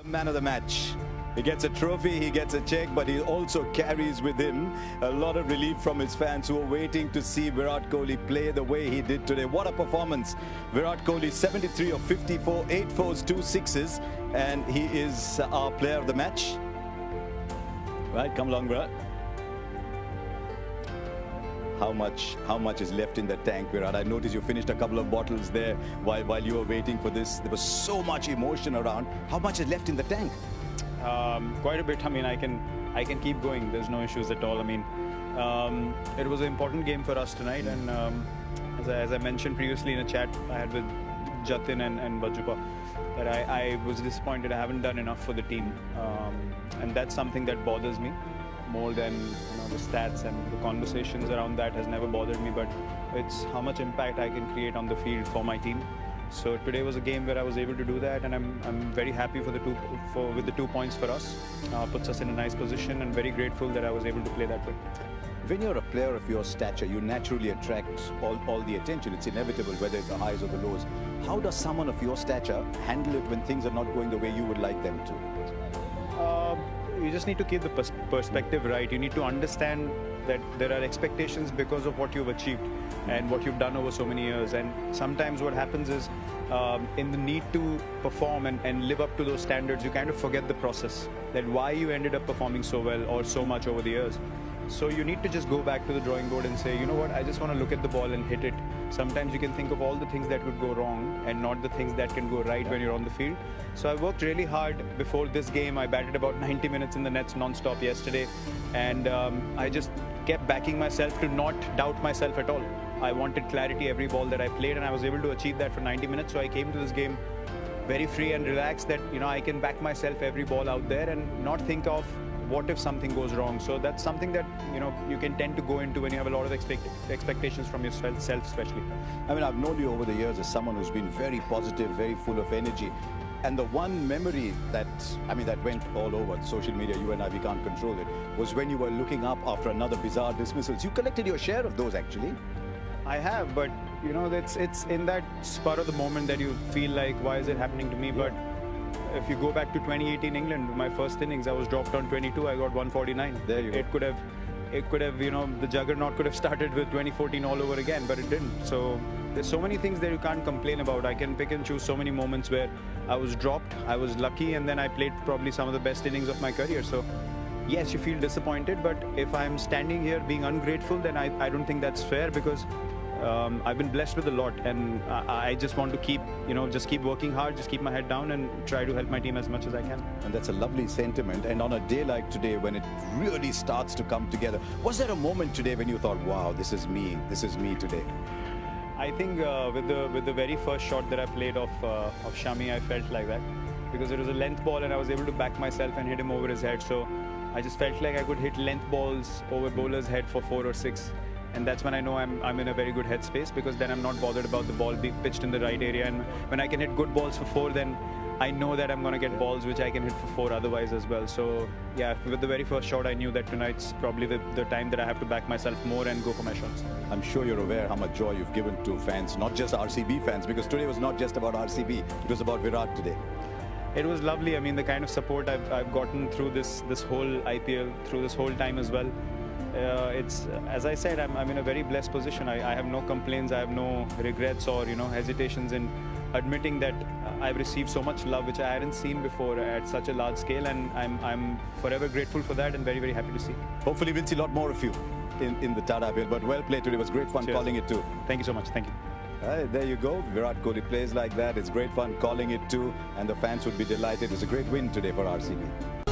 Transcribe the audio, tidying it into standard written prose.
Man of the match. He gets a trophy, he gets a check, but he also carries with him a lot of relief from his fans who are waiting to see Virat Kohli play the way he did today. What a performance. Virat Kohli, 73 of 54, 8 fours, 2 sixes, and he is our player of the match. Right, come along, Virat. How much is left in the tank, Virat? I noticed you finished a couple of bottles there while you were waiting for this. There was so much emotion around. How much is left in the tank? Quite a bit. I mean, I can keep going. There's no issues at all. I mean, it was an important game for us tonight, and as I mentioned previously in a chat I had with Jatin and Bajjupa, that I was disappointed. I haven't done enough for the team, and that's something that bothers me more than the stats, and the conversations around that has never bothered me, but it's how much impact I can create on the field for my team. So today was a game where I was able to do that, and I'm very happy with the 2 points for us. Puts us in a nice position, and very grateful that I was able to play that way. When you're a player of your stature, you naturally attract all the attention. It's inevitable, whether it's the highs or the lows. How does someone of your stature handle it when things are not going the way you would like them to? You just need to keep the perspective right. You need to understand that there are expectations because of what you've achieved and what you've done over so many years. And sometimes what happens is, in the need to perform and live up to those standards, you kind of forget the process, that why you ended up performing so well or so much over the years. So you need to just go back to the drawing board and say, you know what, I just want to look at the ball and hit it. Sometimes you can think of all the things that could go wrong and not the things that can go right when you're on the field. So I worked really hard before this game. I batted about 90 minutes in the nets non-stop yesterday, and I just kept backing myself to not doubt myself at all. I wanted clarity every ball that I played, and I was able to achieve that for 90 minutes. So I came to this game very free and relaxed, that I can back myself every ball out there and not think of what if something goes wrong. So that's something that you can tend to go into when you have a lot of expectations from yourself, especially. I mean, I've known you over the years as someone who's been very positive, very full of energy. And the one memory that went all over social media, you and I, we can't control it, was when you were looking up after another bizarre dismissals. You collected your share of those, actually. I have, but it's in that spur of the moment that you feel like, why is it happening to me? Yeah. But if you go back to 2018 England, my first innings, I was dropped on 22, I got 149. There you go. It could have, the juggernaut could have started with 2014 all over again, but it didn't. So there's so many things that you can't complain about. I can pick and choose so many moments where I was dropped, I was lucky, and then I played probably some of the best innings of my career. So yes, you feel disappointed, but if I'm standing here being ungrateful, then I don't think that's fair, because I've been blessed with a lot, and I just want to keep working hard, just keep my head down and try to help my team as much as I can. And that's a lovely sentiment. And on a day like today, when it really starts to come together, was there a moment today when you thought, wow, this is me today? I think with the very first shot that I played of Shami, I felt like that, because it was a length ball and I was able to back myself and hit him over his head. So I just felt like I could hit length balls over bowler's head for 4 or 6. And that's when I know I'm in a very good headspace, because then I'm not bothered about the ball being pitched in the right area. And when I can hit good balls for 4, then I know that I'm going to get balls which I can hit for 4 otherwise as well. So yeah, with the very first shot, I knew that tonight's probably the time that I have to back myself more and go for my shots. I'm sure you're aware how much joy you've given to fans, not just RCB fans, because today was not just about RCB, it was about Virat today. It was lovely. I mean, the kind of support I've gotten through this whole IPL, through this whole time as well. It's, as I said, I'm in a very blessed position. I have no complaints, I have no regrets or hesitations in admitting that I've received so much love which I hadn't seen before at such a large scale, and I'm forever grateful for that and very, very happy to see. Hopefully we'll see a lot more of you in the Tata IPL, but well played today. It was great fun. Cheers. Calling it too. Thank you so much. Thank you. There you go. Virat Kohli plays like that. It's great fun calling it too, and the fans would be delighted. It's a great win today for RCB.